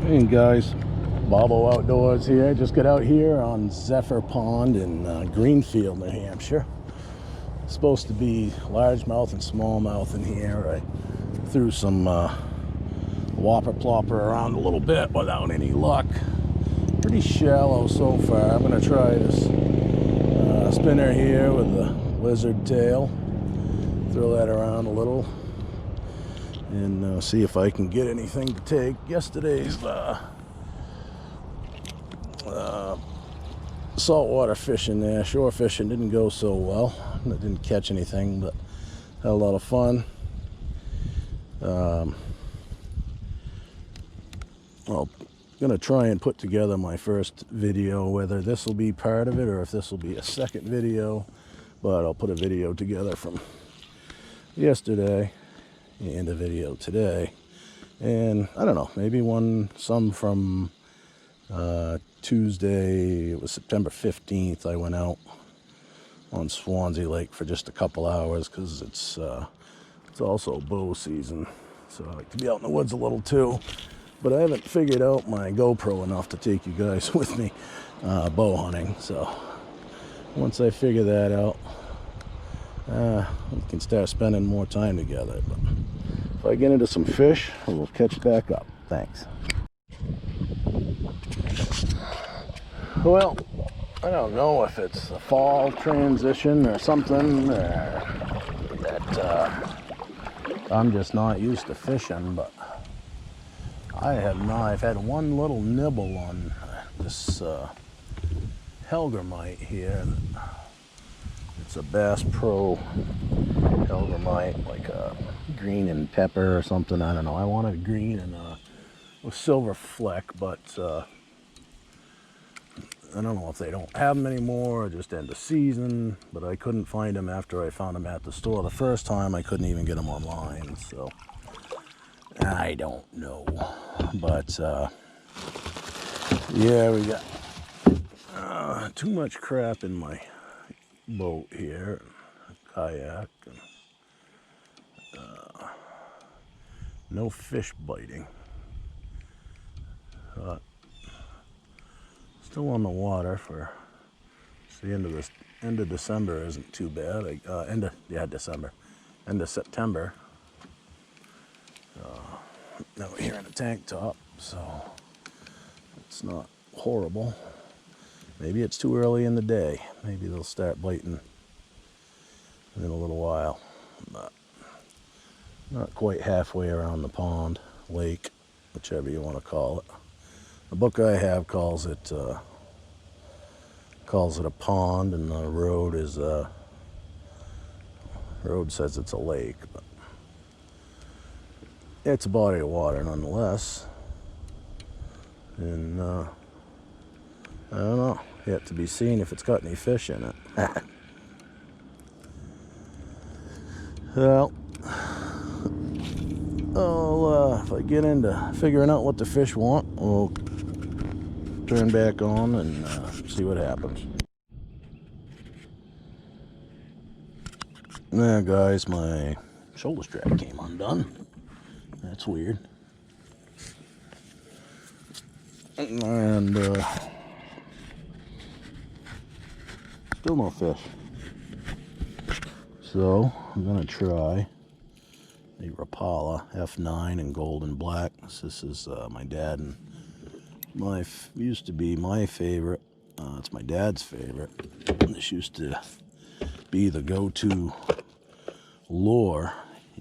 Hey guys, Bobo Outdoors here. Just got out here on Zephyr Pond in Greenfield, New Hampshire. It's supposed to be largemouth and smallmouth in here. I threw some whopper plopper around a little bit without any luck. Pretty shallow so far. I'm going to try this spinner here with the lizard tail. Throw that around a little and see if I can get anything to take. Yesterday's saltwater fishing there, shore fishing, didn't go so well. I didn't catch anything, but had a lot of fun. Well, gonna try and put together my first video, whether this will be part of it or if this will be a second video, but I'll put a video together from yesterday and a video today, and I don't know, maybe some from Tuesday. It was September 15th. I went out on Swansea Lake for just a couple hours because it's also bow season, so I like to be out in the woods a little too. But I haven't figured out my GoPro enough to take you guys with me bow hunting, so once I figure that out, we can start spending more time together. But if I get into some fish, we'll catch back up. Thanks. Well, I don't know if it's a fall transition or something, that I'm just not used to fishing, but I have not. I've had one little nibble on this Helgermite here. It's a Bass Pro Helgermite, like a green and pepper or something. I don't know. I wanted green and with silver fleck, but I don't know if they don't have them anymore or just end of season. But I couldn't find them after I found them at the store the first time. I couldn't even get them online, so I don't know. But yeah, we got too much crap in my boat here, kayak, and no fish biting. Still on the water for the end of December isn't too bad. End of September. Now we're here in a tank top, so it's not horrible. Maybe it's too early in the day. Maybe they'll start biting in a little while. But not quite halfway around the pond, lake, whichever you want to call it. The book I have calls it a pond, and the road says it's a lake, but it's a body of water nonetheless. And I don't know, yet to be seen if it's got any fish in it. Well, if I get into figuring out what the fish want, we'll turn back on and see what happens. Now guys, my shoulder strap came undone. That's weird. And still no fish. So I'm gonna try the Rapala F9 in gold and black. This is my dad and used to be my favorite. It's my dad's favorite. This used to be the go-to lure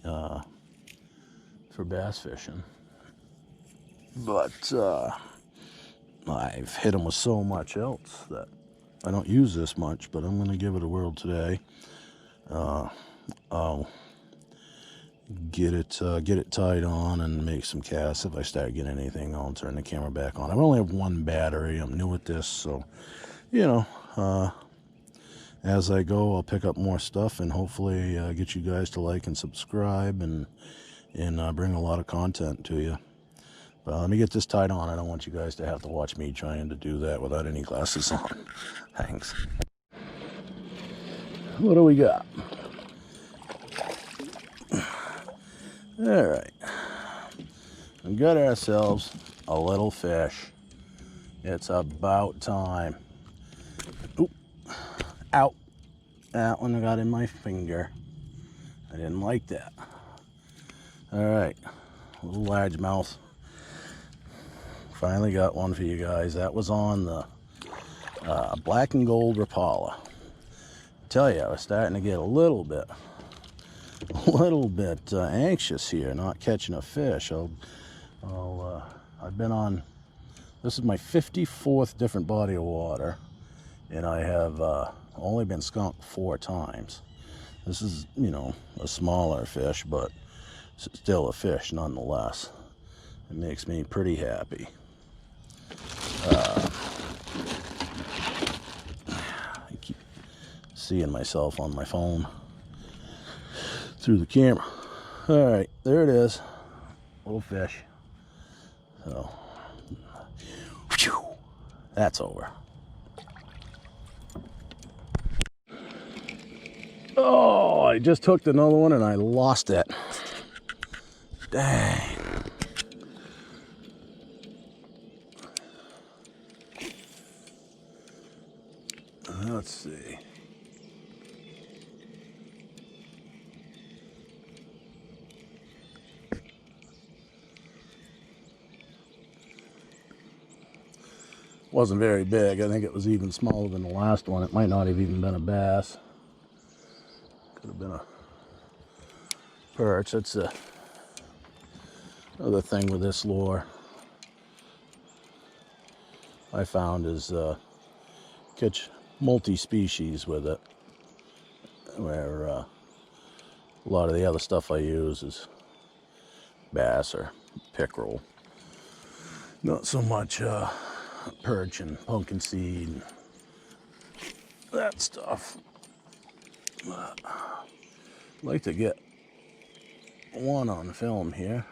for bass fishing, but I've hit them with so much else that I don't use this much. But I'm going to give it a whirl today. I'll get it tied on and make some casts. If I start getting anything, I'll turn the camera back on. I only have one battery. I'm new at this, so you know, as I go, I'll pick up more stuff and hopefully get you guys to like and subscribe and bring a lot of content to you. But let me get this tied on. I don't want you guys to have to watch me trying to do that without any glasses on. Thanks. What do we got? All right. We got ourselves a little fish. It's about time. Oop. Out. That one I got in my finger. I didn't like that. All right, a little largemouth. Finally got one for you guys. That was on the black and gold Rapala. Tell you, I was starting to get a little bit anxious here, not catching a fish. I've been on, this is my 54th different body of water, and I have only been skunked 4 times. This is, you know, a smaller fish, but still a fish nonetheless. It makes me pretty happy. I keep seeing myself on my phone through the camera. All right, there it is, little fish. So, whew, that's over. Oh, I just hooked another one and I lost it. Dang. Let's see. Wasn't very big. I think it was even smaller than the last one. It might not have even been a bass. Could have been a perch. That's another thing with this lure I found is catch multi-species with it, where a lot of the other stuff I use is bass or pickerel. Not so much perch and pumpkin seed and that stuff. I'd like to get one on film here.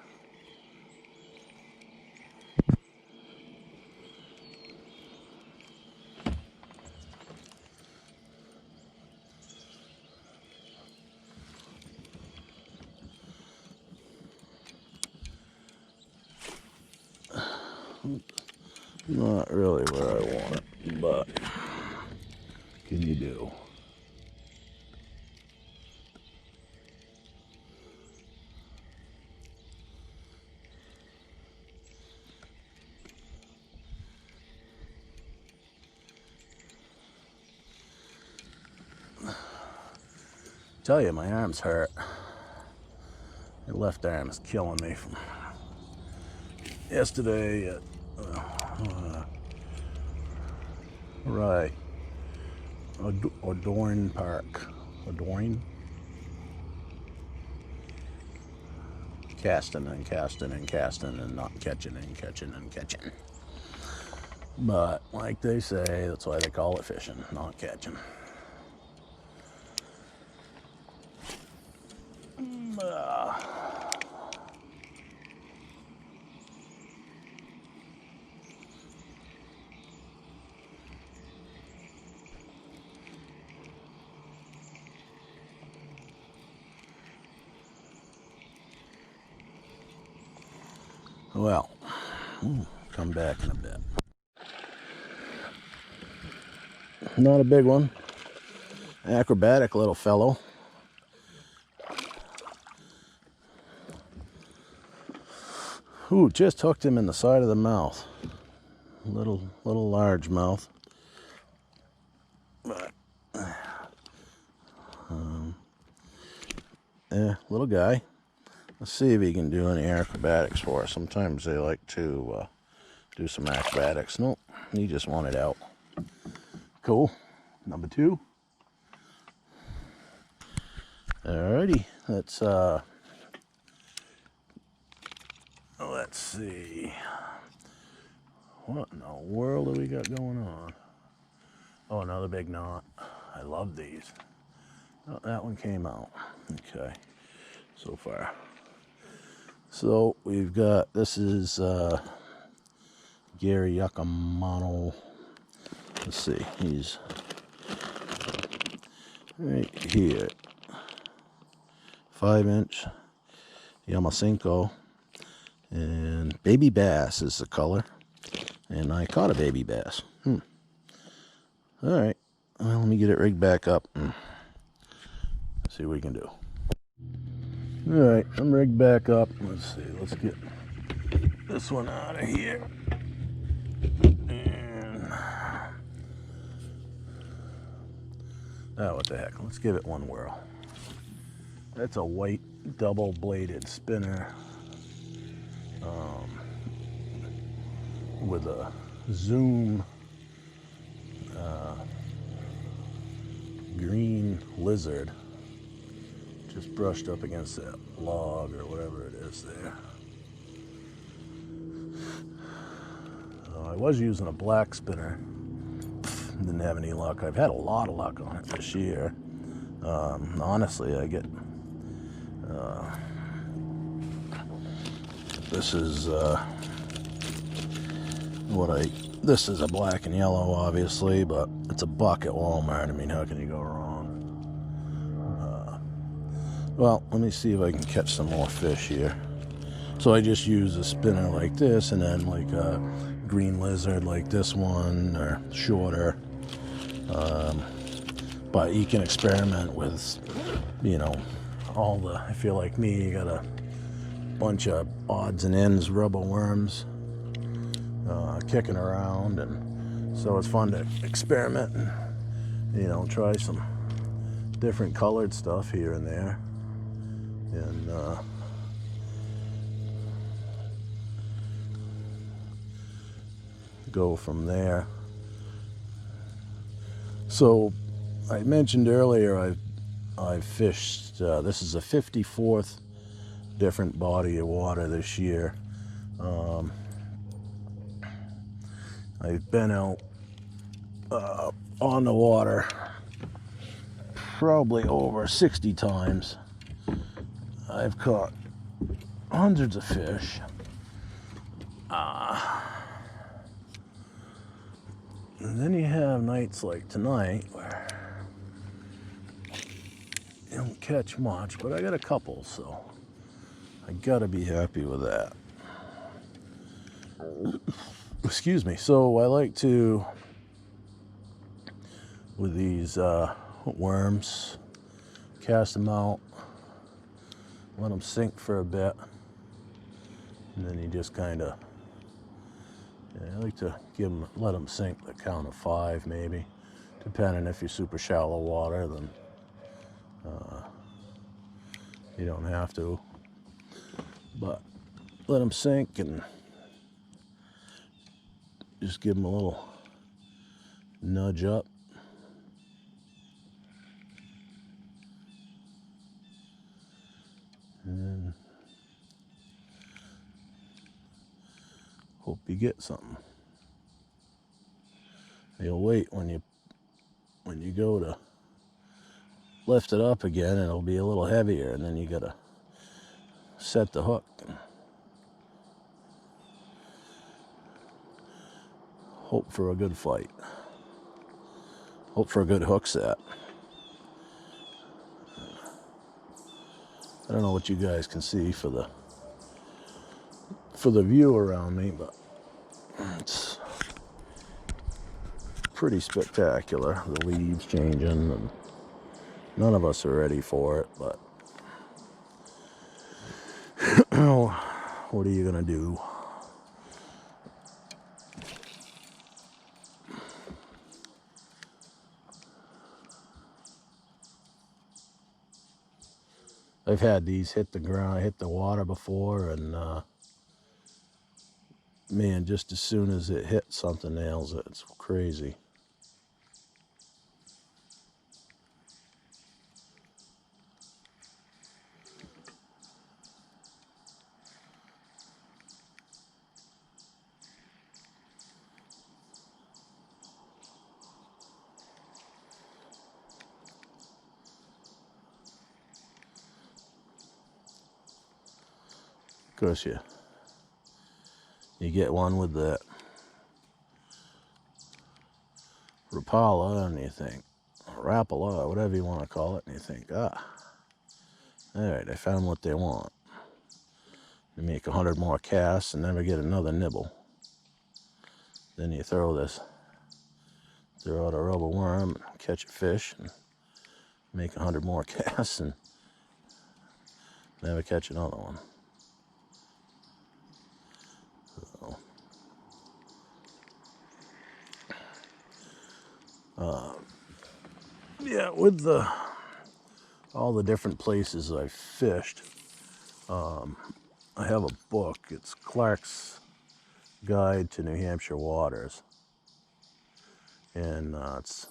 Not really where I want it, but can you do? Tell you, my arms hurt. My left arm is killing me from yesterday at right, Adorn Park. Adorn? Casting and casting and casting and not catching and catching and catching. But like they say, that's why they call it fishing, not catching. Well, come back in a bit. Not a big one. Acrobatic little fellow. Ooh, just hooked him in the side of the mouth. Little largemouth. But, little guy. Let's see if he can do any acrobatics for us. Sometimes they like to do some acrobatics. Nope, he just wanted out. Cool. Number 2. Alrighty, let's see. What in the world do we got going on? Oh, another big knot. I love these. Oh, that one came out. Okay, so far. So we've got, this is Gary Yakamano. Let's see, he's right here. 5-inch Yamasenko. And baby bass is the color. And I caught a baby bass. All right. Well, let me get it rigged back up and see what we can do. All right, I'm rigged back up. Let's see. Let's get this one out of here. And oh, what the heck? Let's give it one whirl. That's a white double-bladed spinner with a zoom green lizard just brushed up against that log or whatever it is there. I was using a black spinner. Didn't have any luck. I've had a lot of luck on it this year. Honestly, I get this is this is a black and yellow, obviously, but it's a buck at Walmart. I mean, how can you go wrong? Well, let me see if I can catch some more fish here. So I just use a spinner like this, and then like a green lizard like this one, or shorter. But you can experiment with, you know, all the, if you're like me, you got a bunch of odds and ends rubber worms kicking around, and so it's fun to experiment and, you know, try some different colored stuff here and there, and go from there. So I mentioned earlier I've fished, this is a 54th different body of water this year. I've been out on the water probably over 60 times. I've caught hundreds of fish. And then you have nights like tonight where you don't catch much, but I got a couple, so I gotta be happy with that. Excuse me. So I like to, with these worms, cast them out, let them sink for a bit, and then you just kind of, I like to let them sink the count of 5 maybe, depending if you're super shallow water, then you don't have to, but let them sink and just give them a little nudge up. And then hope you get something. You'll wait when you go to lift it up again, it'll be a little heavier, and then you gotta set the hook. Hope for a good fight. Hope for a good hook set. I don't know what you guys can see for the view around me, but it's pretty spectacular. The leaves changing, and none of us are ready for it, but what are you gonna do? I've had these hit the ground, hit the water before, and man, just as soon as it hits, something nails it. It's crazy. Of course, you get one with the Rapala, and you think, Rapala, whatever you want to call it, and you think, all right, I found what they want. You make 100 more casts and never get another nibble. Then you throw out a rubber worm, catch a fish, and make 100 more casts and never catch another one. So, yeah, with all the different places I've fished, I have a book. It's Clark's Guide to New Hampshire Waters, and it's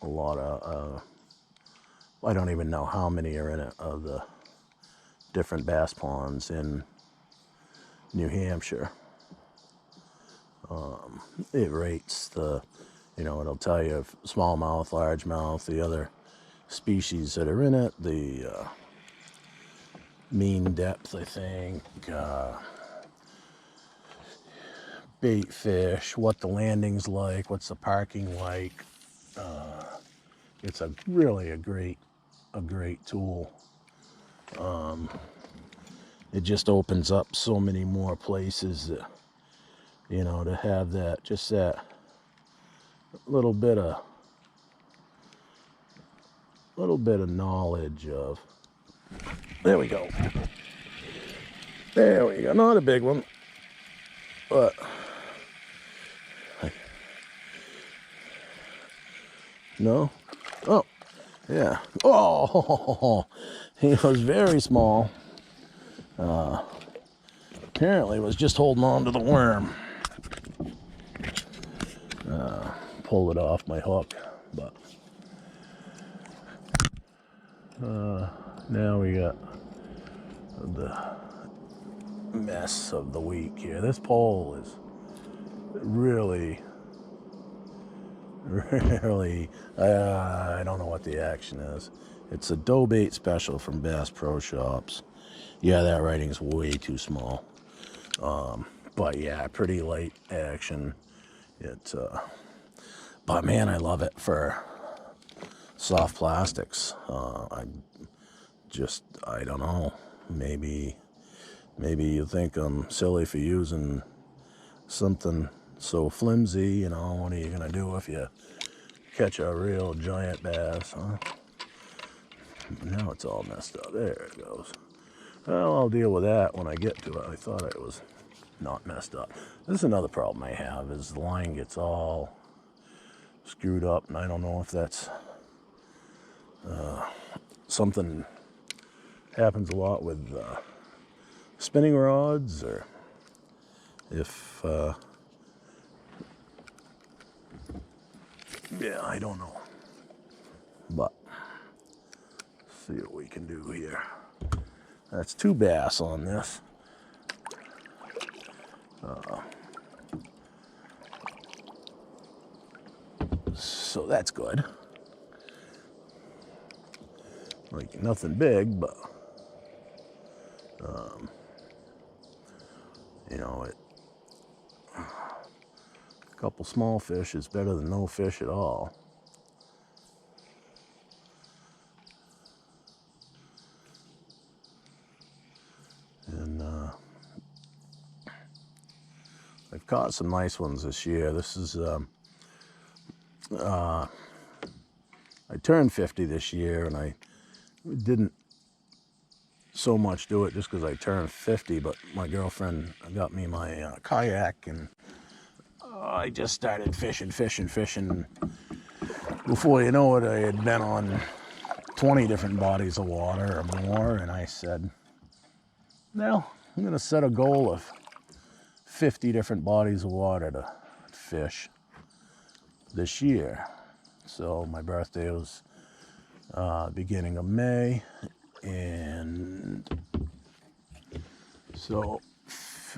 a lot of I don't even know how many are in it of the different bass ponds in New Hampshire. It rates it'll tell you smallmouth, largemouth, the other species that are in it, the mean depth, I think, bait fish, what the landing's like, what's the parking like. It's really a great tool. It just opens up so many more places that, to have that little bit of knowledge of. There we go. Not a big one, but no. Oh, yeah. Oh, he was very small. Apparently was just holding on to the worm. Pulled it off my hook, but now we got the mess of the week here. This pole is really, I don't know what the action is. It's a dough bait special from Bass Pro Shops. Yeah, that writing's way too small. But yeah, pretty light action. But man, I love it for soft plastics. I don't know. Maybe you think I'm silly for using something so flimsy. What are you gonna do if you catch a real giant bass, huh? Now it's all messed up. There it goes. Well, I'll deal with that when I get to it. I thought it was not messed up. This is another problem I have, is the line gets all screwed up, and I don't know if that's something happens a lot with spinning rods, or if yeah, I don't know. But see what we can do here. That's 2 bass on this. So that's good. Like nothing big, but a couple small fish is better than no fish at all. And I've caught some nice ones this year. This is I turned 50 this year, and I didn't so much do it just because I turned 50, but my girlfriend got me my kayak, and I just started fishing. Before you know it, I had been on 20 different bodies of water or more, and I said, now I'm going to set a goal of 50 different bodies of water to fish this year. So my birthday was beginning of May, and so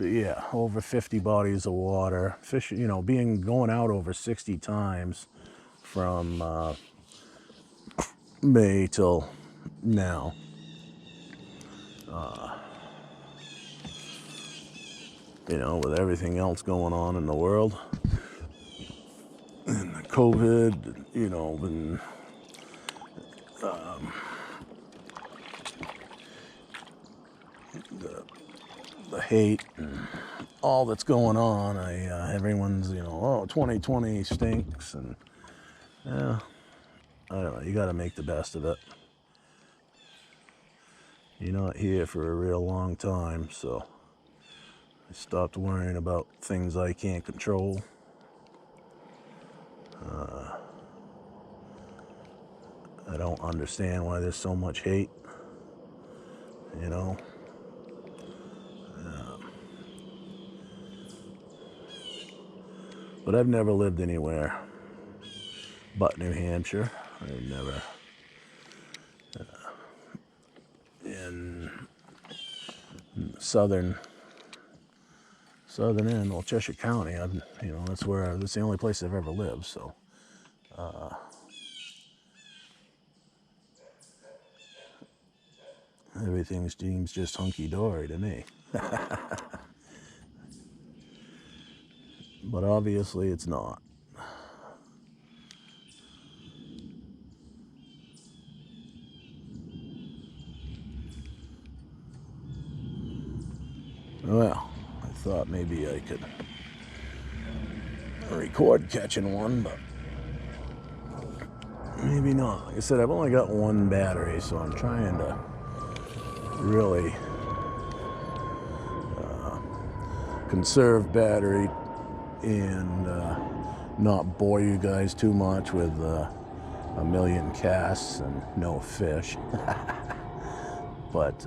yeah, over 50 bodies of water. Fish, going out over 60 times from May till now. With everything else going on in the world, and the COVID, and the hate and all that's going on. Everyone's, oh, 2020 stinks, and yeah, I don't know. You got to make the best of it. You're not here for a real long time, so I stopped worrying about things I can't control. I don't understand why there's so much hate, But I've never lived anywhere but New Hampshire. I've never in southern end, well, Cheshire County. That's the only place I've ever lived. So, everything seems just hunky-dory to me. But obviously it's not. Well, I thought maybe I could record catching one, but maybe not. Like I said, I've only got one battery, so I'm trying to really conserve battery and not bore you guys too much with a million casts and no fish. But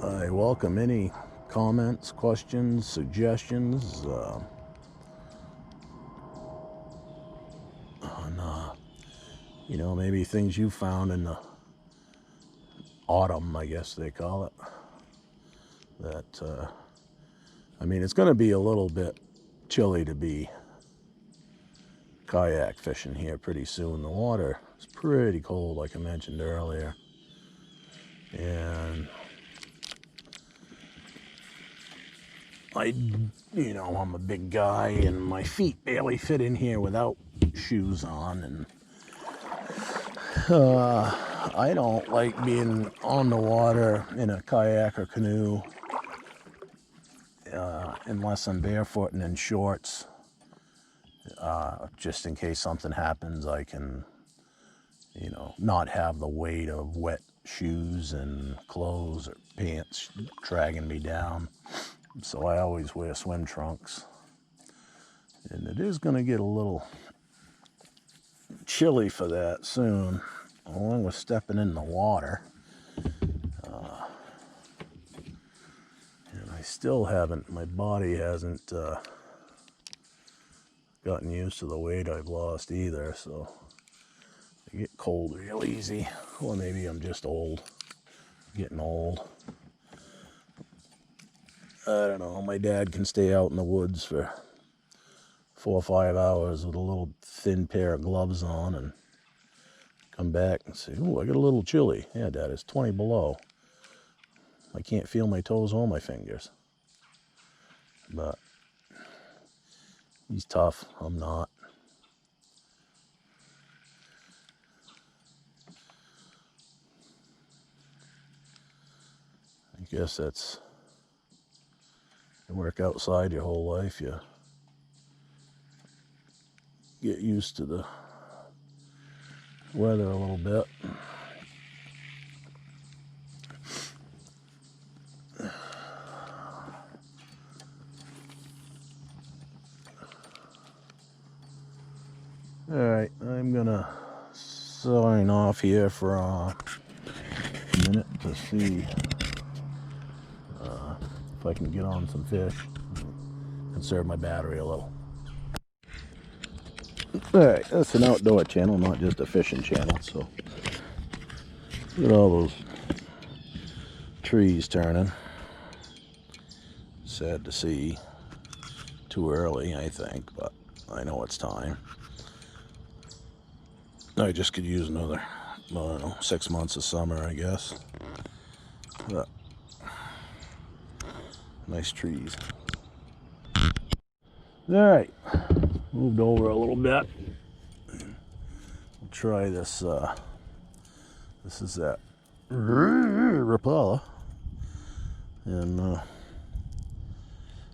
I welcome any comments, questions, suggestions on, maybe things you found in the autumn, I guess they call it. That, it's going to be a little bit chilly to be kayak fishing here pretty soon. The water is pretty cold, like I mentioned earlier. And I'm a big guy and my feet barely fit in here without shoes on, and I don't like being on the water in a kayak or canoe unless I'm barefoot and in shorts. Just in case something happens, I can, not have the weight of wet shoes and clothes or pants dragging me down. So I always wear swim trunks. And it is going to get a little chilly for that soon, along with stepping in the water. And I still haven't, my body hasn't gotten used to the weight I've lost either, so I get cold real easy. Or maybe I'm just old, getting old. I don't know, my dad can stay out in the woods for 4 or 5 hours with a little thin pair of gloves on and come back and say, "Ooh, I got a little chilly." "Yeah, Dad, it's 20 below. I can't feel my toes or my fingers." But he's tough, I'm not. I guess that's, you work outside your whole life, you get used to the weather a little bit. Alright, I'm gonna sign off here for a minute to see if I can get on some fish, conserve my battery a little. Alright, that's an outdoor channel, not just a fishing channel, so look at all those trees turning. Sad to see. Too early, I think, but I know it's time. I just could use another, I don't know, 6 months of summer, I guess. But nice trees. Alright, moved over a little bit. We'll try this This is that Rapala. And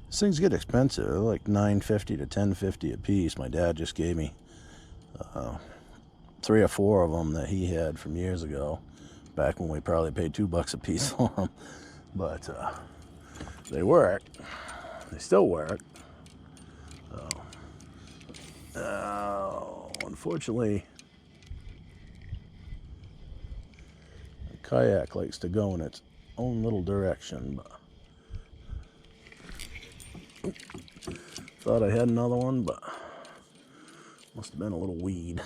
these things get expensive. They're like $9.50 to $10.50 a piece. My dad just gave me 3 or 4 of them that he had from years ago, back when we probably paid $2 a piece for them. But they work. They still work. Unfortunately, the kayak likes to go in its own little direction. But thought I had another one, but must have been a little weed.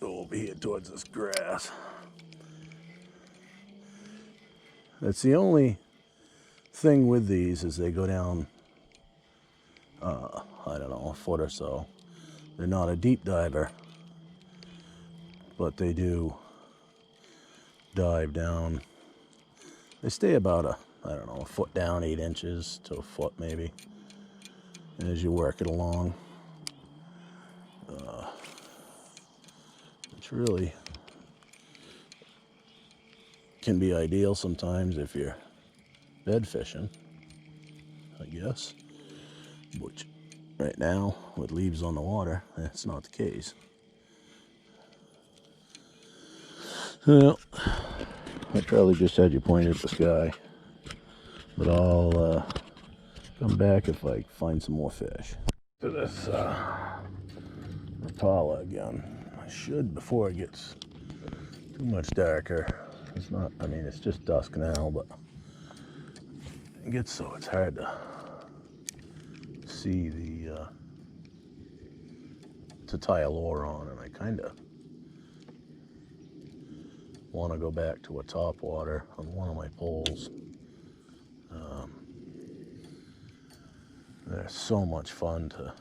Go over here towards this grass. That's the only thing with these, is they go down, I don't know, a foot or so. They're not a deep diver, but they do dive down. They stay about I don't know, a foot down, 8 inches to a foot maybe, as you work it along. Which really can be ideal sometimes if you're bed fishing, I guess. Which right now, with leaves on the water, that's not the case. Well, I probably just had you pointed at the sky, but I'll come back if I find some more fish. To this Rapala again. I should, before it gets too much darker. It's not, I mean, it's just dusk now, but it gets so it's hard to see to tie a lure on, and I kind of want to go back to a top water on one of my poles. They're so much fun to,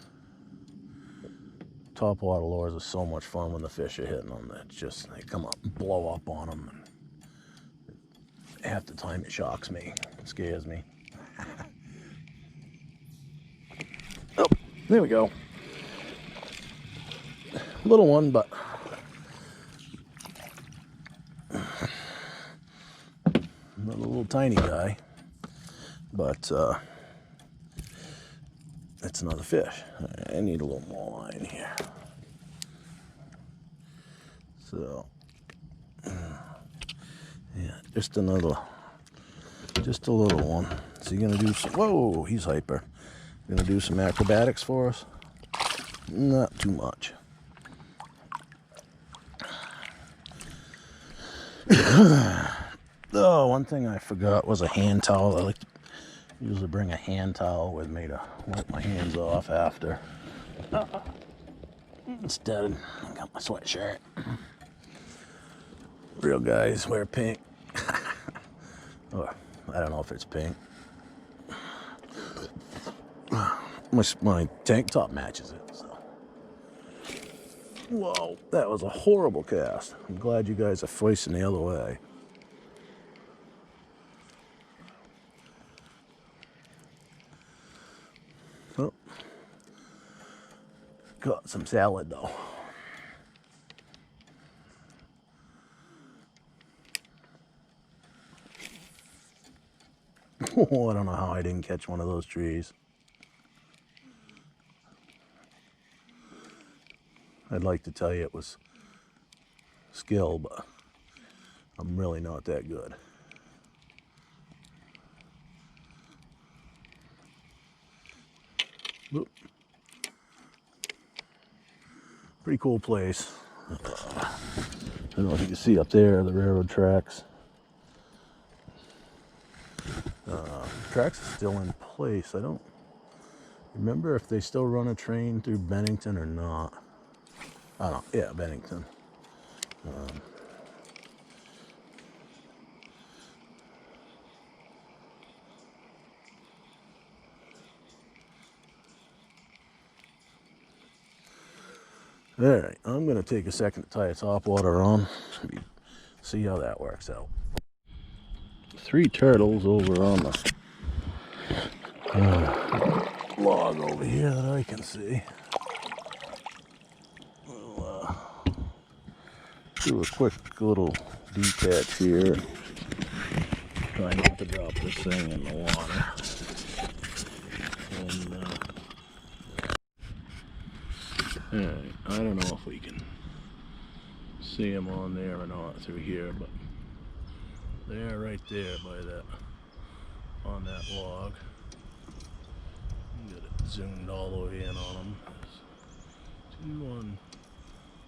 top water lures are so much fun when the fish are hitting them. It's just, they come up and blow up on them, and half the time it shocks me, it scares me. Oh, there we go. Little one, but not a little tiny guy, but that's another fish. I need a little more line here. So, yeah, just a little one. Is he gonna do some, whoa, he's hyper. Gonna do some acrobatics for us? Not too much. Oh, one thing I forgot was a hand towel. I like to usually bring a hand towel with me to wipe my hands off after. Instead, I got my sweatshirt. Real guys wear pink. Or, I don't know if it's pink. My tank top matches it, so. Whoa, that was a horrible cast. I'm glad you guys are facing the other way. Oh, got some salad though. Oh, I don't know how I didn't catch one of those trees. I'd like to tell you it was skill, but I'm really not that good. Oop. Pretty cool place. I don't know if you can see up there the railroad tracks. Tracks are still in place. I don't remember if they still run a train through Bennington or not. I don't, yeah, Bennington. All right, I'm gonna take a second to tie a topwater on. See how that works out. 3 turtles over on the log over here that I can see. We'll Do a quick little detach here. Try not to drop this thing in the water. And, alright, I don't know if we can see them on there or not through here, but they're right there by that, on that log. Get it zoomed all the way in on them. There's two on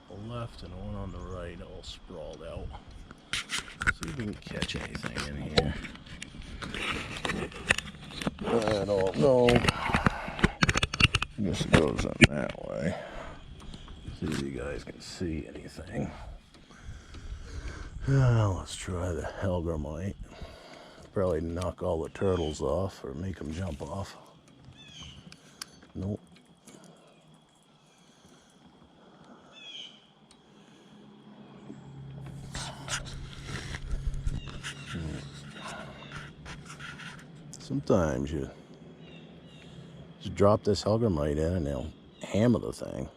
the left and one on the right, all sprawled out. See if we can catch anything in here. I don't know. This goes in that way. See if you guys can see anything. Let's try the Helgermite. Probably knock all the turtles off or make them jump off. Nope. Sometimes you just drop this Helgermite in and they'll hammer the thing.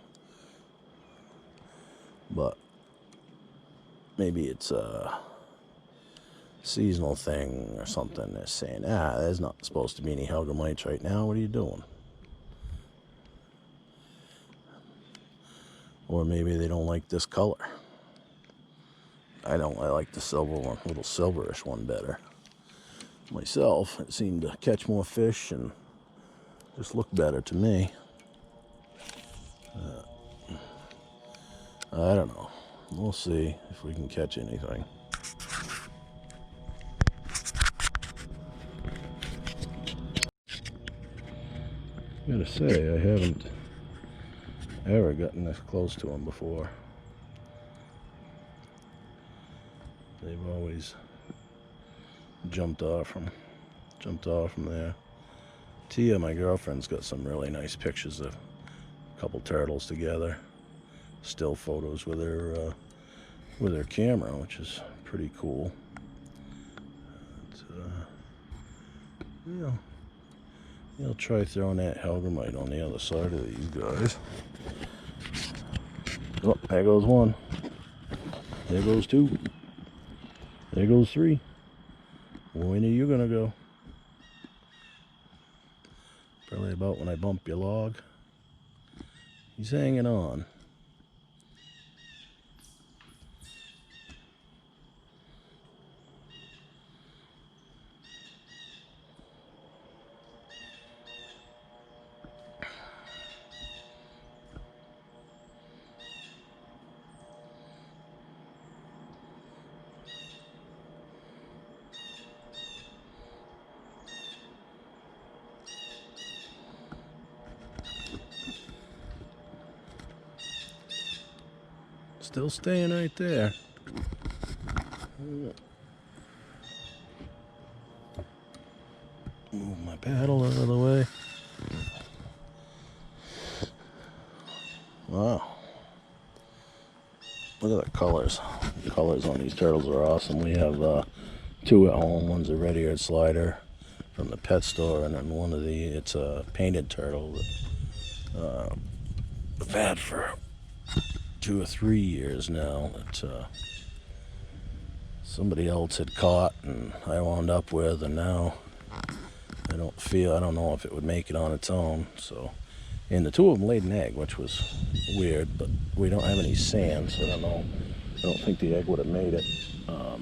But maybe it's a seasonal thing or something. They're saying, there's not supposed to be any Helgermites right now. What are you doing? Or maybe they don't like this color. I like the silver one, little silverish one better. Myself, it seemed to catch more fish and just look better to me. I don't know. We'll see if we can catch anything. I gotta say, I haven't ever gotten this close to them before. They've always jumped off from there. Tia, my girlfriend's got some really nice pictures of a couple turtles together, still photos with her camera, which is pretty cool. But, I'll try throwing that Helgermite on the other side of these guys. Oh, there goes one. There goes two. There goes three. When are you gonna go? Probably about when I bump your log. He's hanging on. Still staying right there. Move my paddle out of the way. Wow. Look at the colors. The colors on these turtles are awesome. We have two at home. One's a red-eared slider from the pet store, and then it's a painted turtle that I've had for 2 or 3 years now that somebody else had caught and I wound up with, and now I don't know if it would make it on its own. So, and the two of them laid an egg, which was weird, but we don't have any sand, so I don't know. I don't think the egg would have made it. I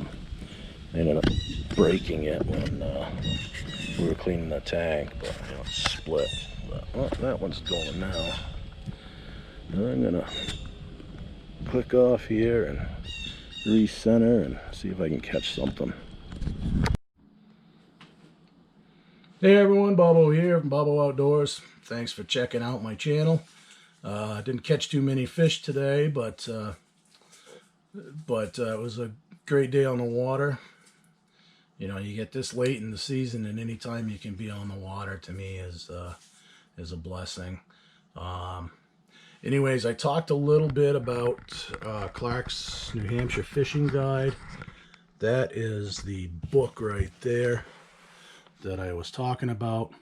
ended up breaking it when we were cleaning the tank, but it split. But, well, that one's going now. And I'm gonna click off here and recenter and see if I can catch something. Hey everyone, Bobo here from Bobo Outdoors. Thanks for checking out my channel. I didn't catch too many fish today, but it was a great day on the water. You know, you get this late in the season, and any time you can be on the water to me is a blessing. Anyways, I talked a little bit about Clark's New Hampshire Fishing Guide. That is the book right there that I was talking about.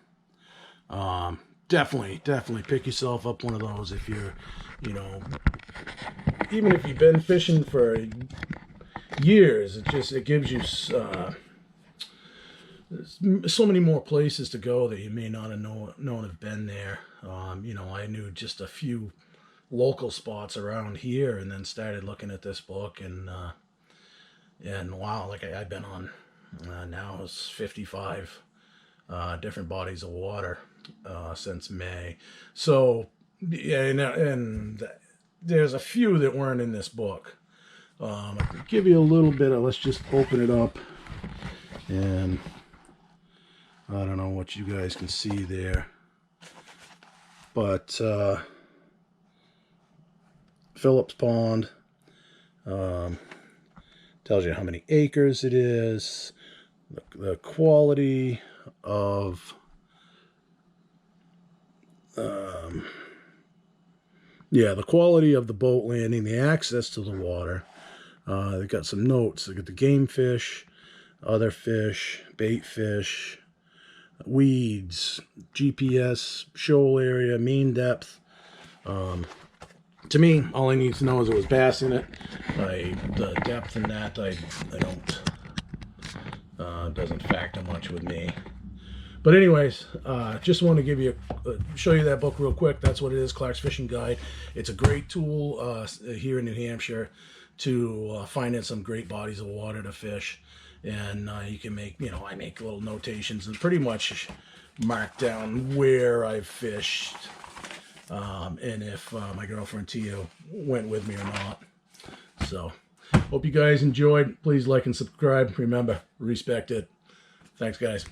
definitely pick yourself up one of those if you're, you know, even if you've been fishing for years. It gives you so many more places to go that you may not have known have been there. You know, I knew just a few local spots around here, and then started looking at this book, and wow, like I've been on now it's 55 different bodies of water since May. So yeah, and there's a few that weren't in this book. I can give you a little bit of, let's just open it up, and I don't know what you guys can see there, but Phillips Pond tells you how many acres it is, the quality of the quality of the boat landing, the access to the water. They got some notes. They got the game fish, other fish, bait fish, weeds, GPS, shoal area, mean depth. To me, all I need to know is it was bass in it. The depth in that, I don't, doesn't factor much with me. But anyways, just want to give you, show you that book real quick. That's what it is, Clark's Fishing Guide. It's a great tool here in New Hampshire to find some great bodies of water to fish. And you can make, you know, I make little notations and pretty much mark down where I've fished. And if my girlfriend Tia went with me or not. So, hope you guys enjoyed. Please like and subscribe. Remember, respect it. Thanks, guys.